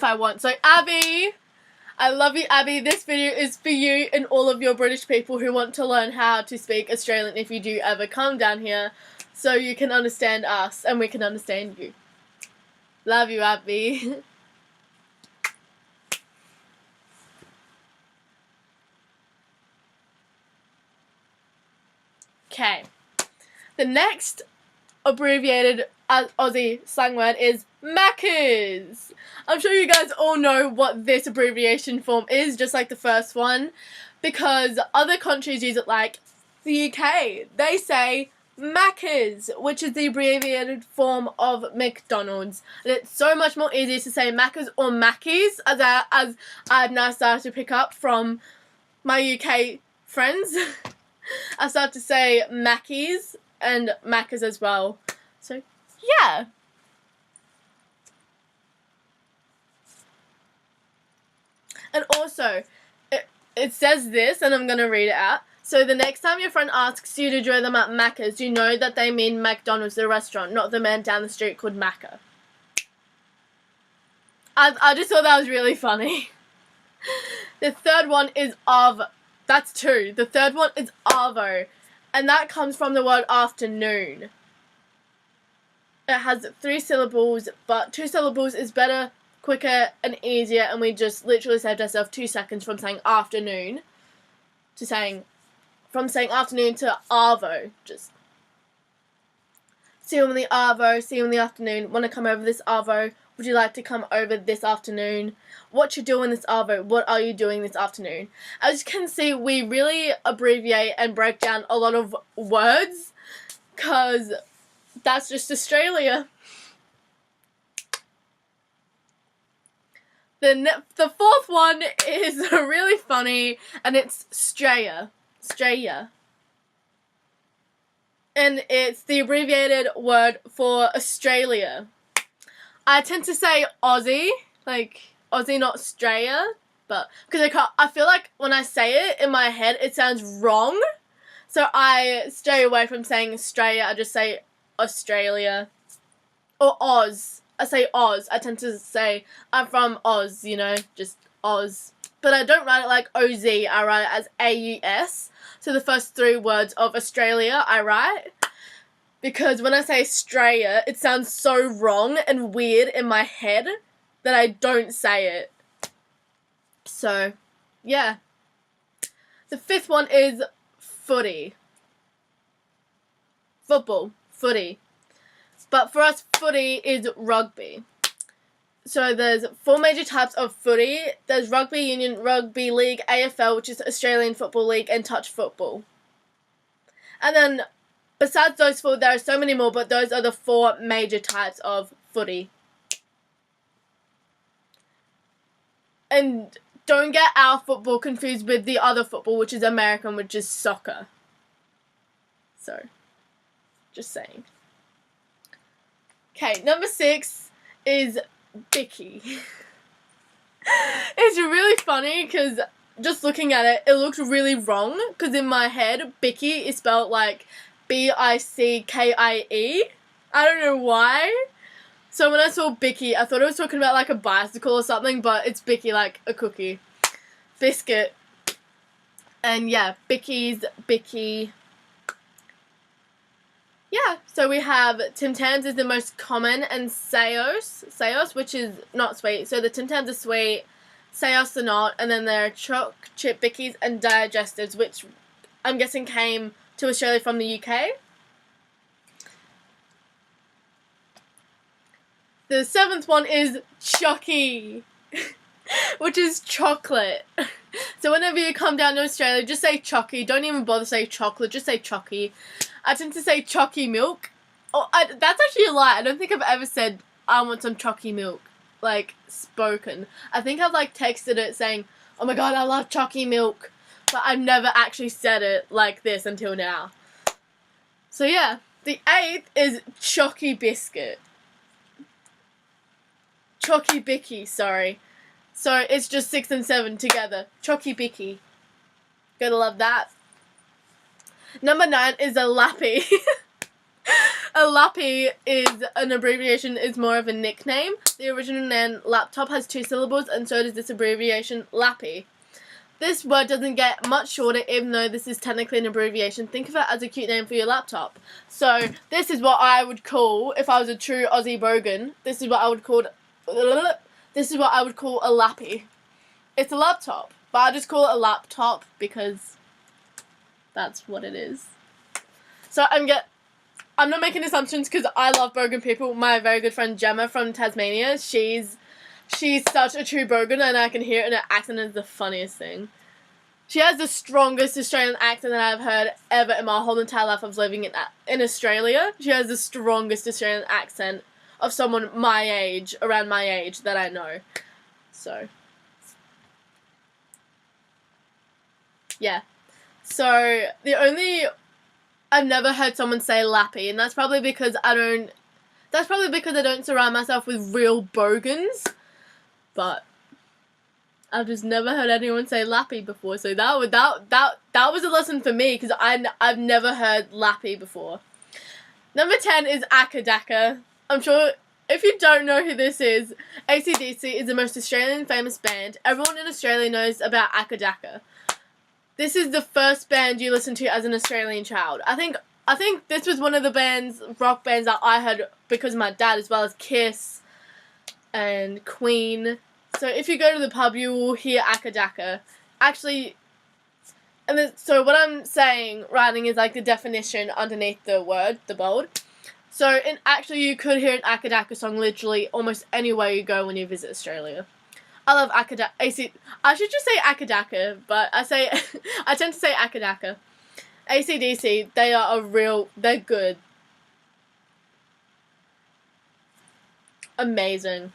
if I want. So Abby, I love you, Abby. This video is for you and all of your British people who want to learn how to speak Australian if you do ever come down here, so you can understand us and we can understand you. Love you, Abby. Okay. The next abbreviated Aussie slang word is Maccas. I'm sure you guys all know what this abbreviation form is, just like the first one, because other countries use it, like the UK. They say Maccas, which is the abbreviated form of McDonald's. And it's so much more easier to say Maccas or Mackies, as I've now started to pick up from my UK friends. I start to say Mackies and Maccas as well. So, yeah. And also, it says this, and I'm going to read it out. So the next time your friend asks you to join them at Macca's, you know that they mean McDonald's, the restaurant, not the man down the street called Macca. I just thought that was really funny. The third one is that's two. The third one is arvo, and that comes from the word afternoon. It has 3 syllables, but 2 syllables is better, quicker, and easier, and we just literally saved ourselves 2 seconds from saying afternoon to saying afternoon to arvo. Just see you in the arvo, see you in the afternoon. Want to come over this arvo? Would you like to come over this afternoon? What you doing this arvo? What are you doing this afternoon? As you can see, we really abbreviate and break down a lot of words, because that's just Australia. The fourth one is really funny, and it's Straya. Straya. And it's the abbreviated word for Australia. I tend to say Aussie, like Aussie, not Australia, but because I feel like when I say it in my head, it sounds wrong, so I stay away from saying Australia. I just say Australia or Oz. I say Oz. I tend to say I'm from Oz, you know, just Oz. But I don't write it like O-Z. I write it as A-U-S. So the first 3 words of Australia I write. Because when I say Australia, it sounds so wrong and weird in my head that I don't say it. So, yeah. The 5th one is footy. Football. Footy. But for us, footy is rugby. So there's 4 major types of footy. There's rugby union, rugby league, AFL, which is Australian Football League, and touch football. And then besides those 4, there are so many more, but those are the 4 major types of footy. And don't get our football confused with the other football, which is American, which is soccer. So, just saying. Okay, number 6 is Bicky. It's really funny because just looking at it, it looks really wrong, because in my head, Bicky is spelled like B-I-C-K-I-E. I don't know why. So when I saw Bicky, I thought it was talking about like a bicycle or something, but it's Bicky, like a cookie. Biscuit. And yeah, Bicky's, Bicky. Yeah, so we have Tim Tams is the most common, and Sayos, which is not sweet. So the Tim Tams are sweet, Sayos are not, and then there are choc chip Bickies and digestives, which I'm guessing came to Australia from the UK. The 7th one is Chocky, which is chocolate. So whenever you come down to Australia, just say Chocky. Don't even bother say chocolate, just say Chocky. I tend to say Chocky milk. Oh, that's actually a lie. I don't think I've ever said I want some Chocky milk, like, spoken. I think I've, like, texted it saying, oh my god, I love Chocky milk. But I've never actually said it like this until now. So yeah, the 8th is Chocky biscuit. Chocky Bicky, sorry. So it's just 6 and 7 together. Chocky Bicky. Gotta love that. Number 9 is a lappy. A lappy is an abbreviation, is more of a nickname. The original name laptop has 2 syllables, and so does this abbreviation lappy. This word doesn't get much shorter, even though this is technically an abbreviation. Think of it as a cute name for your laptop. So this is what I would call, if I was a true Aussie bogan, this is what I would call a lappy. It's a laptop, but I just call it a laptop because that's what it is. So I'm not making assumptions because I love bogan people. My very good friend Gemma from Tasmania, she's such a true bogan, and I can hear it in her accent. Is the funniest thing. She has the strongest Australian accent that I've heard ever in my whole entire life of living in Australia. She has the strongest Australian accent of someone my age, around my age, that I know. So, yeah. So, I've never heard someone say lappy, and that's probably because I don't surround myself with real bogans. But I've just never heard anyone say lappy before, so that was a lesson for me because I've never heard lappy before. Number 10 is Akadaka. I'm sure if you don't know who this is, AC/DC is the most Australian famous band. Everyone in Australia knows about Akadaka. This is the first band you listened to as an Australian child. I think this was one of the rock bands that I heard because of my dad, as well as Kiss and Queen. So if you go to the pub, you will hear Akadaka. Actually, so what I'm writing is like the definition underneath the word, the bold. So actually you could hear an Akadaka song literally almost anywhere you go when you visit Australia. I love Akadaka. I should just say Akadaka, but I tend to say Akadaka. AC/DC, they're good. Amazing.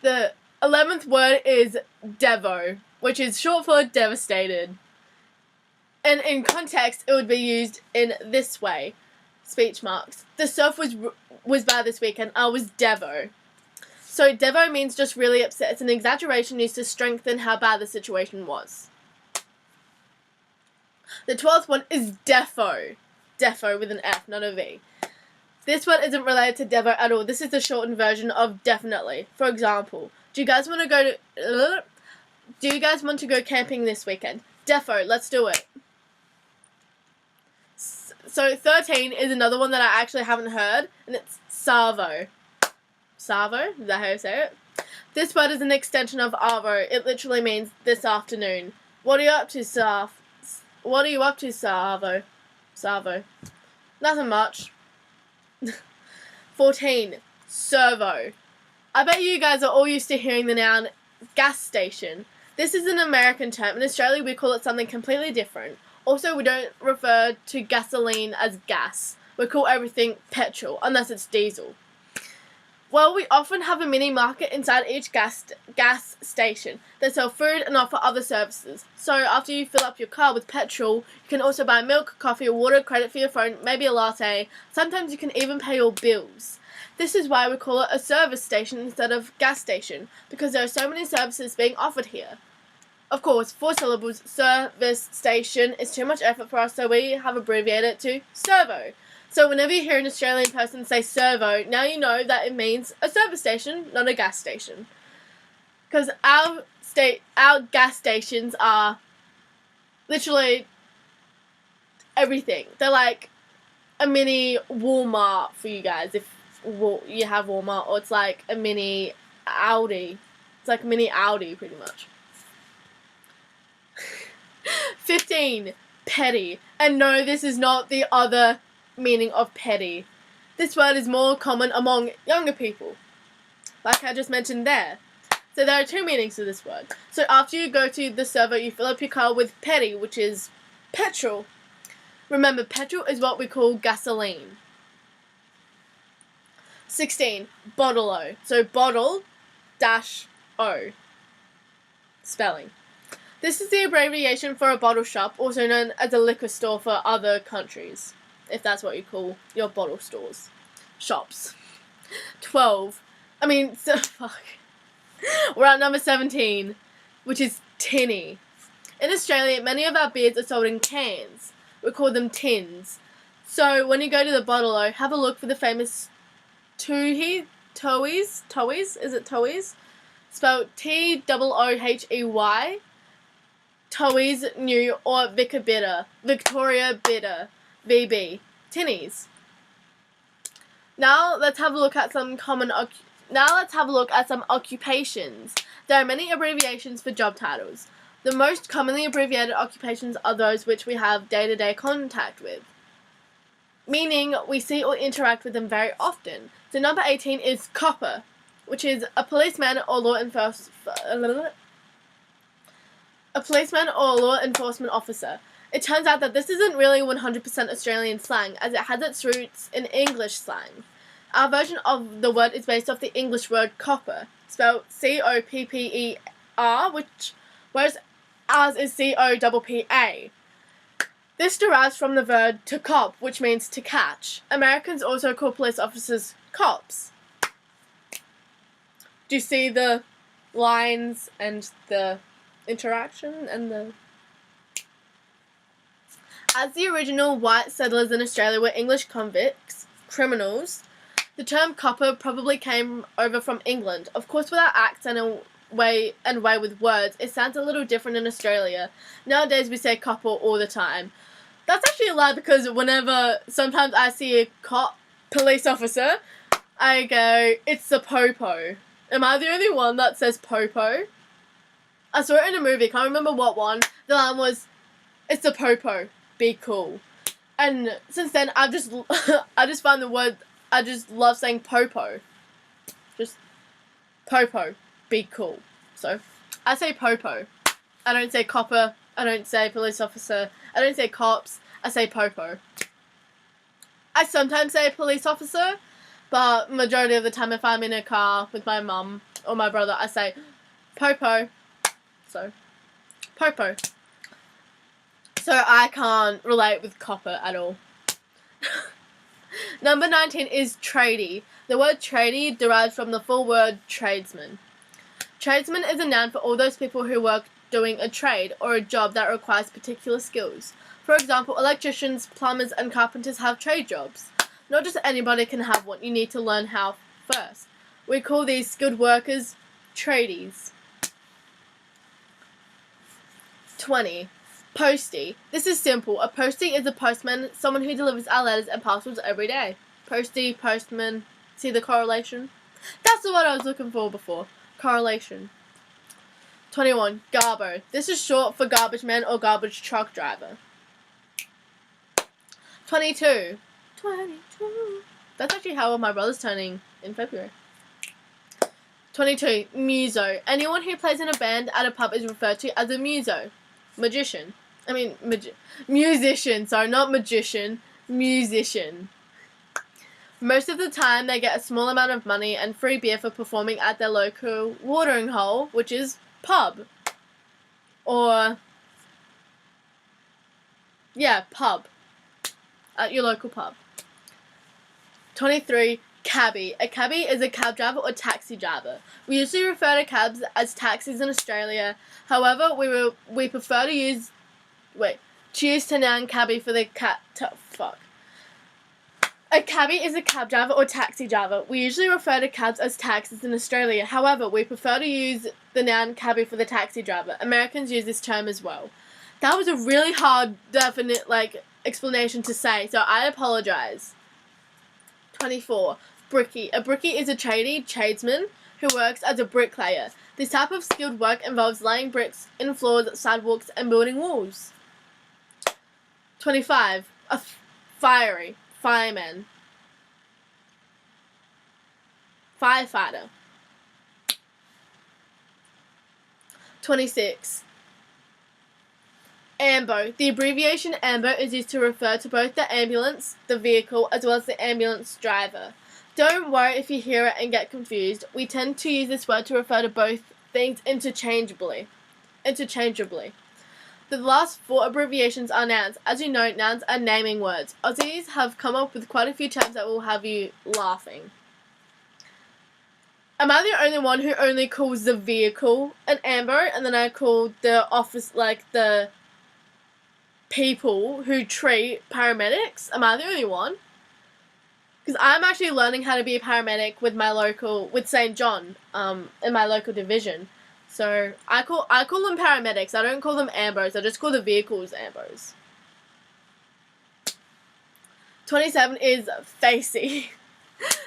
The 11th word is Devo, which is short for devastated. And in context, it would be used in this way. Speech marks. The surf was bad this weekend. I was Devo. So Devo means just really upset. It's an exaggeration used to strengthen how bad the situation was. The 12th one is Defo. Defo with an F, not a V. This one isn't related to Devo at all. This is the shortened version of definitely. For example, do you guys want to go camping this weekend? Defo, let's do it. So 13 is another one that I actually haven't heard, and it's Savo. Savo? Is that how you say it? This word is an extension of Arvo. It literally means this afternoon. What are you up to, Savo? What are you up to, Savo? Savo. Nothing much. 14. Servo. I bet you guys are all used to hearing the noun gas station. This is an American term. In Australia, we call it something completely different. Also, we don't refer to gasoline as gas. We call everything petrol, unless it's diesel. Well, we often have a mini market inside each gas station that sell food and offer other services. So after you fill up your car with petrol, you can also buy milk, coffee, or water, credit for your phone, maybe a latte. Sometimes you can even pay your bills. This is why we call it a service station instead of gas station, because there are so many services being offered here. Of course, 4 syllables, service station, is too much effort for us, so we have abbreviated it to servo. So whenever you hear an Australian person say servo, now you know that it means a service station, not a gas station. Because our gas stations are literally everything. They're like a mini Walmart for you guys, if you have Walmart, or it's like a mini Aldi. It's like a mini Aldi, pretty much. 15. Petty. And no, this is not the other meaning of petty. This word is more common among younger people, like I just mentioned there. So there are 2 meanings to this word. So after you go to the servo, you fill up your car with petty, which is petrol. Remember, petrol is what we call gasoline. 16. Bottle-o. So bottle dash O. Spelling. This is the abbreviation for a bottle shop, also known as a liquor store for other countries, if that's what you call your bottle stores. Shops. 12. We're at number 17, which is tinny. In Australia, many of our beers are sold in cans. We call them tins. So when you go to the bottle-o, have a look for the famous Toheys? Is it Toheys? Spelled Toohey. Toheys New or Victoria Bitter, VB. Tinnies. Now let's have a look at some occupations. There are many abbreviations for job titles. The most commonly abbreviated occupations are those which we have day-to-day contact with, meaning we see or interact with them very often. So number 18 is copper, which is a policeman or law enforcement officer. It turns out that this isn't really 100% Australian slang, as it has its roots in English slang. Our version of the word is based off the English word copper, spelled C-O-P-P-E-R, whereas ours is C-O-P-P-A. This derives from the verb to cop, which means to catch. Americans also call police officers cops. Do you see the lines and the interaction and the... As the original white settlers in Australia were English convicts, criminals, the term copper probably came over from England. Of course, with our accent and way with words, it sounds a little different in Australia. Nowadays, we say copper all the time. That's actually a lie, because sometimes I see a police officer, I go, it's the popo. Am I the only one that says popo? I saw it in a movie, can't remember what one. The line was, it's the popo, be cool. And since then, I just find the word, I just love saying popo. Just popo, be cool. So, I say popo. I don't say copper, I don't say police officer, I don't say cops, I say popo. I sometimes say police officer, but majority of the time if I'm in a car with my mum or my brother, I say popo. So, popo. So I can't relate with copper at all. Number 19 is tradie. The word tradie derives from the full word tradesman. Tradesman is a noun for all those people who work doing a trade or a job that requires particular skills. For example, electricians, plumbers, and carpenters have trade jobs. Not just anybody can have one, you need to learn how first. We call these skilled workers tradies. 20. Postie. This is simple. A postie is a postman, someone who delivers our letters and parcels every day. Postie, postman. See the correlation? That's the word I was looking for before. Correlation. 21. Garbo. This is short for garbage man or garbage truck driver. 22. That's actually how old my brother's turning in February. 22. Muso. Anyone who plays in a band at a pub is referred to as a muso. Musician. Sorry, not magician. Musician. Most of the time, they get a small amount of money and free beer for performing at their local watering hole, which is pub. Or, yeah, pub. At your local pub. 23. Cabbie. A cabbie is a cab driver or taxi driver. We usually refer to cabs as taxis in Australia. However, we prefer to use to noun cabbie for the A cabbie is a cab driver or taxi driver. We usually refer to cabs as taxis in Australia. However, we prefer to use the noun cabbie for the taxi driver. Americans use this term as well. That was a really hard, definite, explanation to say, so I apologize. 24. Brickie. A brickie is a tradesman who works as a bricklayer. This type of skilled work involves laying bricks in floors, sidewalks, and building walls. 25. A fireman. Firefighter. 26. AMBO. The abbreviation AMBO is used to refer to both the ambulance, the vehicle, as well as the ambulance driver. Don't worry if you hear it and get confused. We tend to use this word to refer to both things interchangeably. The last 4 abbreviations are nouns. As you know, nouns are naming words. Aussies have come up with quite a few terms that will have you laughing. Am I the only one who only calls the vehicle an AMBO, and then I call the office, the people who treat paramedics. Am I the only one? Because I'm actually learning how to be a paramedic with St. John, in my local division. So I call them paramedics. I don't call them ambos. I just call the vehicles ambos. 27 is Facey.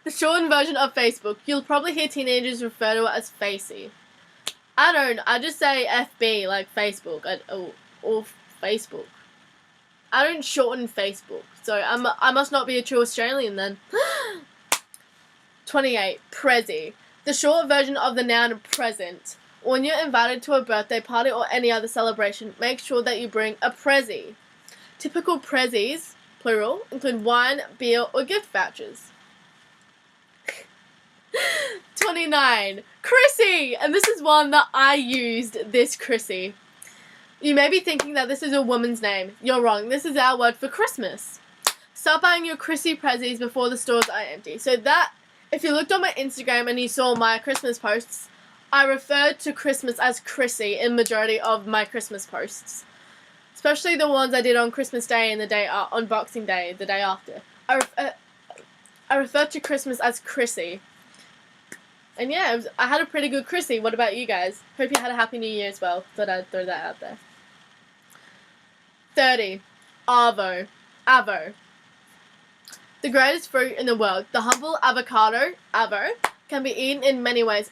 The shortened version of Facebook. You'll probably hear teenagers refer to it as Facey. I don't. I just say FB, like Facebook, or Facebook. I don't shorten Facebook, so I must not be a true Australian then. 28. Prezi. The short version of the noun present. When you're invited to a birthday party or any other celebration, make sure that you bring a prezi. Typical prezis, plural, include wine, beer, or gift vouchers. 29. Chrissy! And this is one that I used, this Chrissy. You may be thinking that this is a woman's name. You're wrong. This is our word for Christmas. Start buying your Chrissy prezzies before the stores are empty. So that, if you looked on my Instagram and you saw my Christmas posts, I referred to Christmas as Chrissy in majority of my Christmas posts. Especially the ones I did on Christmas Day and on Boxing Day, the day after. I referred to Christmas as Chrissy. And yeah, I had a pretty good Chrissy. What about you guys? Hope you had a Happy New Year as well. Thought I'd throw that out there. 30. Avo. Avo. The greatest fruit in the world. The humble avocado, avo, can be eaten in many ways.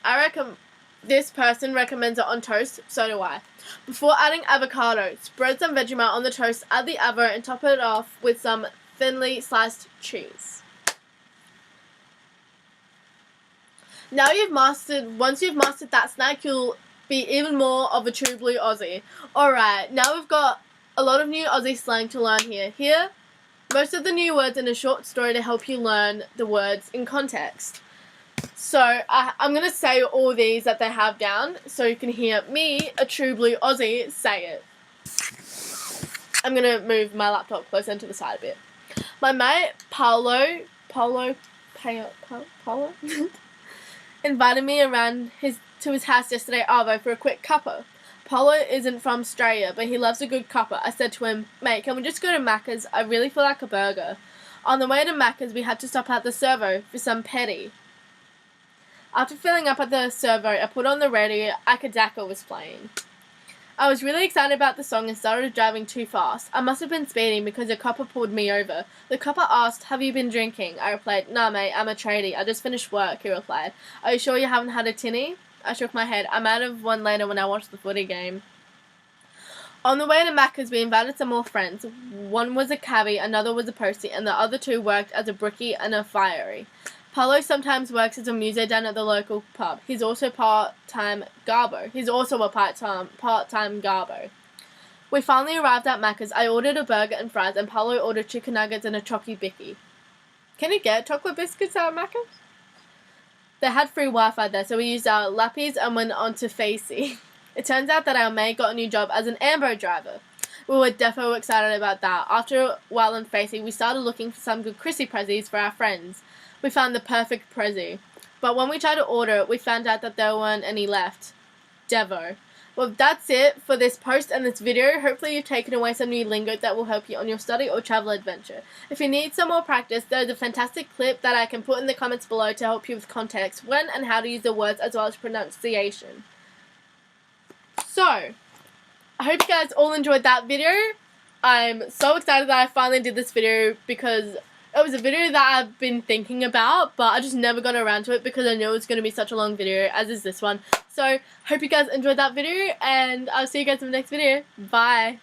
This person recommends it on toast, so do I. Before adding avocado, spread some Vegemite on the toast, add the avo, and top it off with some thinly sliced cheese. Once you've mastered that snack, you'll be even more of a true blue Aussie. Alright, now we've got a lot of new Aussie slang to learn here. Here, most of the new words in a short story to help you learn the words in context. So, I'm going to say all these that they have down so you can hear me, a true blue Aussie, say it. I'm going to move my laptop closer to the side a bit. My mate, Paolo invited me around to his house yesterday, Arvo, for a quick cuppa. Paulo isn't from Australia, but he loves a good cuppa. I said to him, mate, can we just go to Macca's? I really feel like a burger. On the way to Macca's, we had to stop at the servo for some petty. After filling up at the servo, I put on the radio. Akadaka was playing. I was really excited about the song and started driving too fast. I must have been speeding because a copper pulled me over. The copper asked, have you been drinking? I replied, nah mate, I'm a tradie. I just finished work, he replied. Are you sure you haven't had a tinny? I shook my head. I might have one later when I watched the footy game. On the way to Macca's, we invited some more friends. One was a cabbie, another was a postie, and the other two worked as a brickie and a fiery. Paulo sometimes works as a muso down at the local pub. He's also part-time garbo. We finally arrived at Macca's. I ordered a burger and fries, and Paulo ordered chicken nuggets and a chocky bicky. Can you get chocolate biscuits at Macca's? They had free Wi-Fi there, so we used our lappies and went on to Facey. It turns out that our mate got a new job as an Ambo driver. We were defo excited about that. After a while in Facey, we started looking for some good Chrissy prezzies for our friends. We found the perfect prezzie. But when we tried to order it, we found out that there weren't any left. Devo. Well, that's it for this post and this video. Hopefully you've taken away some new lingo that will help you on your study or travel adventure. If you need some more practice, there's a fantastic clip that I can put in the comments below to help you with context, when and how to use the words, as well as pronunciation. So, I hope you guys all enjoyed that video. I'm so excited that I finally did this video because it was a video that I've been thinking about, but I just never got around to it because I know it's going to be such a long video, as is this one. So, hope you guys enjoyed that video, and I'll see you guys in the next video. Bye!